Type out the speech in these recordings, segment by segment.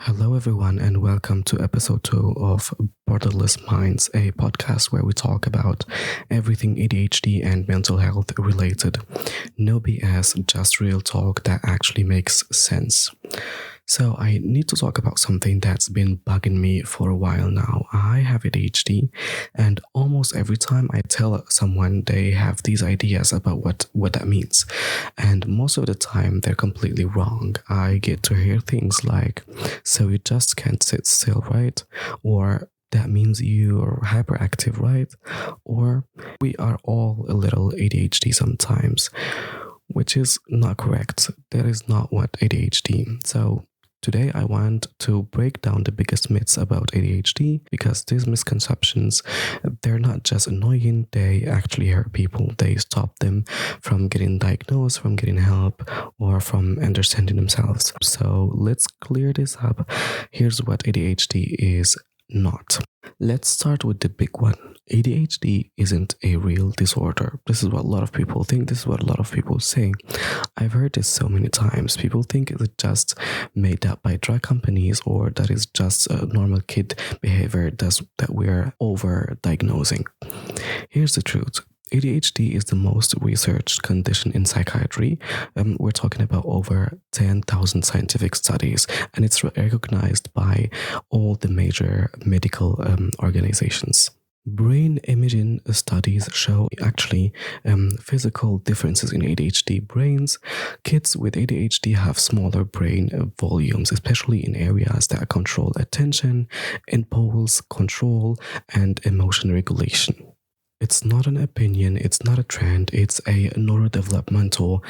Hello, everyone, and welcome to episode 2 of Borderless Minds, a podcast where we talk about everything ADHD and mental health related. No BS, just real talk that actually makes sense. So, I need to talk about something that's been bugging me for a while now. I have ADHD, and almost every time I tell someone, they have these ideas about what that means. And most of the time, they're completely wrong. I get to hear things like, so you just can't sit still, right? Or that means you're hyperactive, right? Or we are all a little ADHD sometimes, which is not correct. That is not what ADHD. So today I want to break down the biggest myths about ADHD because these misconceptions, they're not just annoying, they actually hurt people. They stop them from getting diagnosed, from getting help, or from understanding themselves. So let's clear this up. Here's what ADHD is not. Let's start with the big one. ADHD isn't a real disorder. This is what a lot of people think. This is what a lot of people say. I've heard this so many times. People think it's just made up by drug companies or that is just a normal kid behavior that we're over-diagnosing. Here's the truth. ADHD is the most researched condition in psychiatry. We're talking about over 10,000 scientific studies, and it's recognized by all the major medical organizations. Brain imaging studies show actually physical differences in ADHD brains. Kids with ADHD have smaller brain volumes, especially in areas that control attention, impulse control, and emotion regulation. It's not an opinion, it's not a trend, it's a neurodevelopmental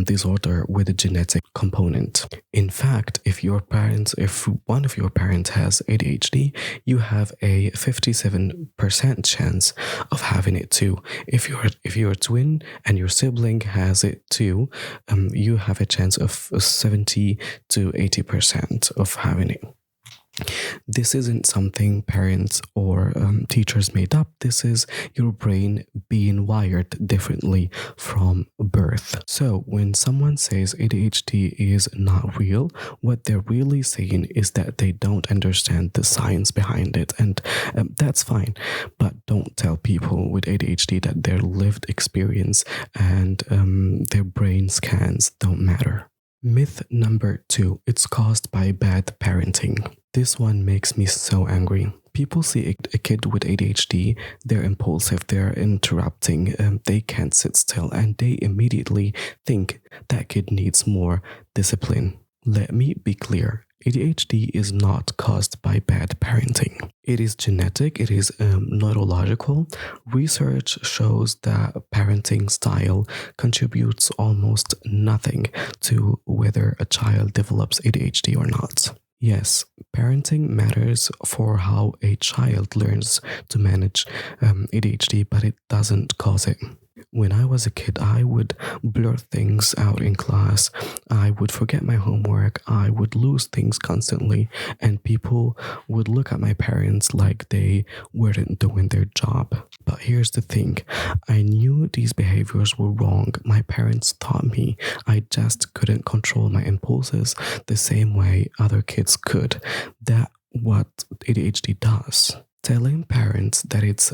disorder with a genetic component. In fact, if one of your parents has ADHD, you have a 57% chance of having it too. If you're a twin and your sibling has it too, you have a chance of 70 to 80% of having it. This isn't something parents or teachers made up. This is your brain being wired differently from birth. So when someone says ADHD is not real, what they're really saying is that they don't understand the science behind it. And that's fine. But don't tell people with ADHD that their lived experience and their brain scans don't matter. Myth number 2, it's caused by bad parenting. This one makes me so angry. People see a kid with ADHD, they're impulsive, they're interrupting, they can't sit still, and they immediately think that kid needs more discipline. Let me be clear. ADHD is not caused by bad parenting. It is genetic, it is neurological. Research shows that parenting style contributes almost nothing to whether a child develops ADHD or not. Yes, parenting matters for how a child learns to manage ADHD, but it doesn't cause it. When I was a kid, I would blur things out in class. I would forget my homework. I would lose things constantly. And people would look at my parents like they weren't doing their job. But here's the thing. I knew these behaviors were wrong. My parents taught me. I just couldn't control my impulses the same way other kids could. That's what ADHD does. Telling parents that it's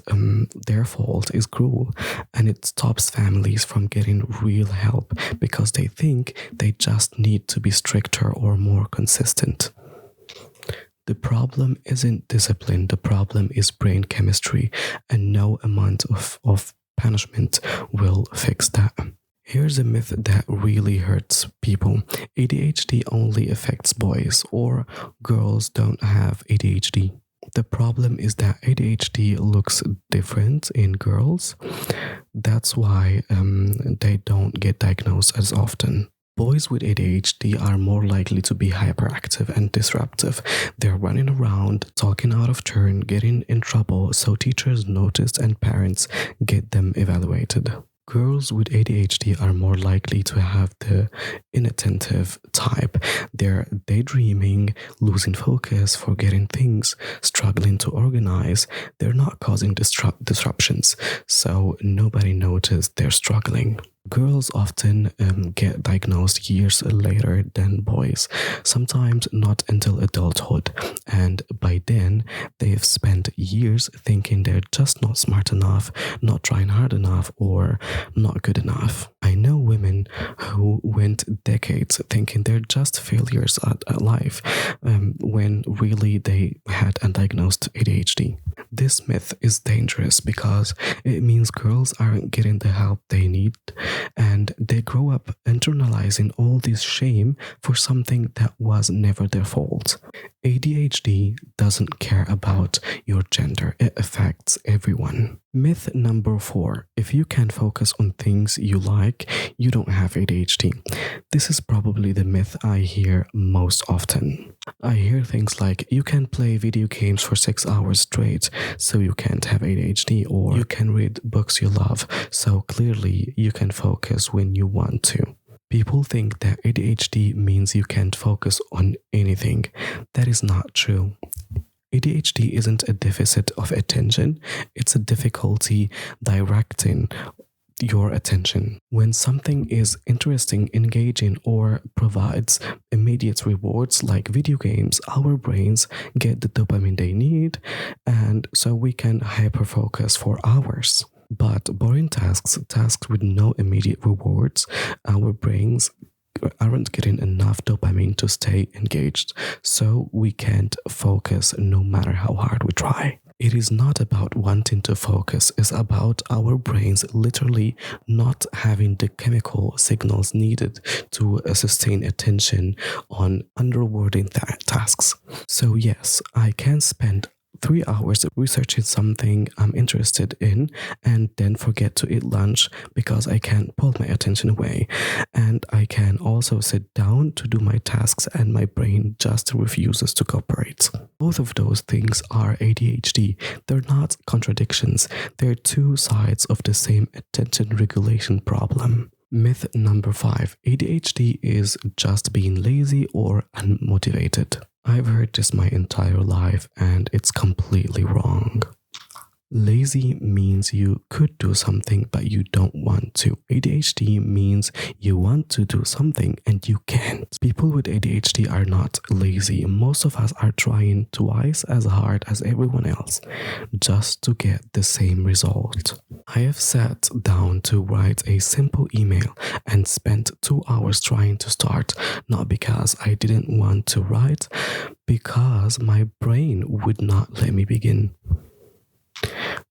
their fault is cruel, and it stops families from getting real help because they think they just need to be stricter or more consistent. The problem isn't discipline, the problem is brain chemistry, and no amount of punishment will fix that. Here's a myth that really hurts people. ADHD only affects boys, or girls don't have ADHD. The problem is that ADHD looks different in girls. That's why they don't get diagnosed as often. Boys with ADHD are more likely to be hyperactive and disruptive. They're running around, talking out of turn, getting in trouble, so teachers notice and parents get them evaluated. Girls with ADHD are more likely to have the inattentive type. They're daydreaming, losing focus, forgetting things, struggling to organize. They're not causing disruptions, so nobody noticed they're struggling. Girls often get diagnosed years later than boys, sometimes not until adulthood, and by then they've spent years thinking they're just not smart enough, not trying hard enough, or not good enough. I know women who went decades thinking they're just failures at life when really they had undiagnosed ADHD. This myth is dangerous because it means girls aren't getting the help they need and they grow up internalizing all this shame for something that was never their fault. ADHD doesn't care about your gender, it affects everyone. Myth number 4: if you can focus on things you like, you don't have ADHD. This is probably the myth I hear most often. I hear things like, you can play video games for 6 hours straight, so you can't have ADHD, or you can read books you love, so clearly you can focus when you want to. People think that ADHD means you can't focus on anything. That is not true. ADHD isn't a deficit of attention, it's a difficulty directing your attention. When something is interesting, engaging, or provides immediate rewards like video games, our brains get the dopamine they need, and so we can hyperfocus for hours. But boring tasks with no immediate rewards, our brains aren't getting enough dopamine to stay engaged, so we can't focus no matter how hard we try. It is not about wanting to focus, it's about our brains literally not having the chemical signals needed to sustain attention on unrewarding tasks. So yes, I can spend 3 hours researching something I'm interested in and then forget to eat lunch because I can't pull my attention away. And I can also sit down to do my tasks and my brain just refuses to cooperate. Both of those things are ADHD. They're not contradictions. They're two sides of the same attention regulation problem. Myth number 5: ADHD is just being lazy or unmotivated. I've heard this my entire life and it's completely wrong. Lazy means you could do something but you don't want to. ADHD means you want to do something and you can't. People with ADHD are not lazy. Most of us are trying twice as hard as everyone else just to get the same result. I have sat down to write a simple email and spent 2 hours trying to start, not because I didn't want to write, because my brain would not let me begin.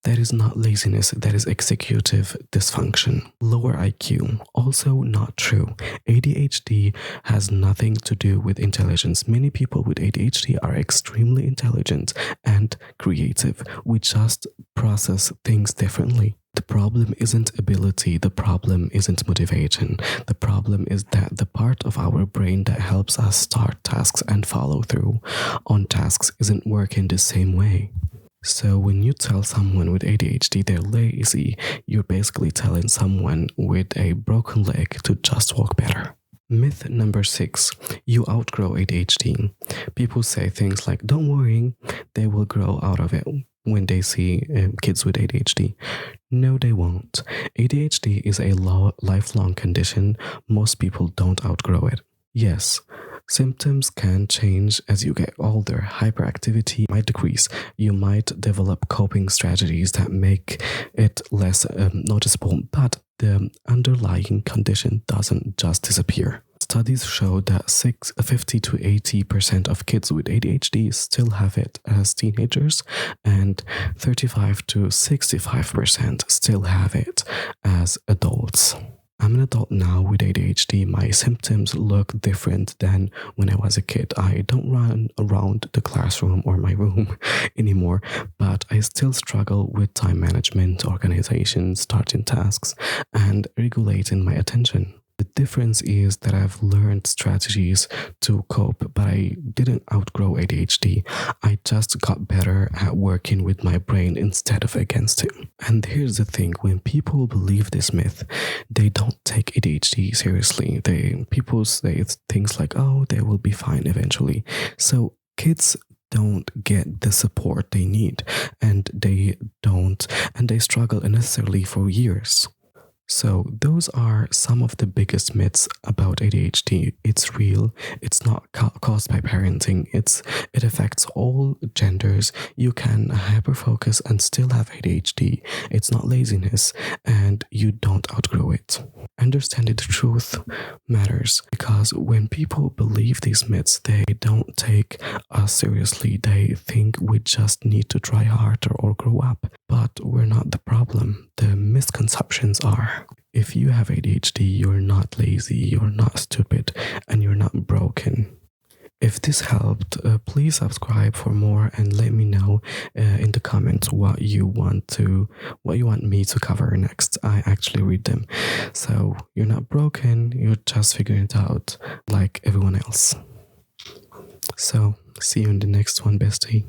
That is not laziness, that is executive dysfunction. Lower IQ, also not true. ADHD has nothing to do with intelligence. Many people with ADHD are extremely intelligent and creative. We just process things differently. The problem isn't ability, the problem isn't motivation. The problem is that the part of our brain that helps us start tasks and follow through on tasks isn't working the same way. So when you tell someone with ADHD they're lazy, you're basically telling someone with a broken leg to just walk better. Myth number 6: you outgrow ADHD. People say things like, don't worry, they will grow out of it when they see kids with ADHD. No, they won't. ADHD is a lifelong condition. Most people don't outgrow it. Yes, symptoms can change as you get older. Hyperactivity might decrease. You might develop coping strategies that make it less noticeable, but the underlying condition doesn't just disappear. Studies show that 50 to 80% of kids with ADHD still have it as teenagers, and 35 to 65% still have it as adults. I'm an adult now with ADHD. My symptoms look different than when I was a kid. I don't run around the classroom or my room anymore, but I still struggle with time management, organization, starting tasks, and regulating my attention. The difference is that I've learned strategies to cope, but I didn't outgrow ADHD. I just got better at working with my brain instead of against it. And here's the thing, when people believe this myth, they don't take ADHD seriously. People say things like, oh, they will be fine eventually. So kids don't get the support they need, and they struggle unnecessarily for years. So, those are some of the biggest myths about ADHD. It's real. It's not caused by parenting. It affects all genders. You can hyperfocus and still have ADHD. It's not laziness, and you don't outgrow it. Understanding the truth matters because when people believe these myths, they don't take us seriously. They think we just need to try harder or grow up. But we're not the problem. The misconceptions are. If you have ADHD, you're not lazy, you're not stupid, and you're not broken. If this helped, please subscribe for more and let me know in the comments what you want me to cover next. I actually read them. So you're not broken, you're just figuring it out like everyone else. So see you in the next one, bestie.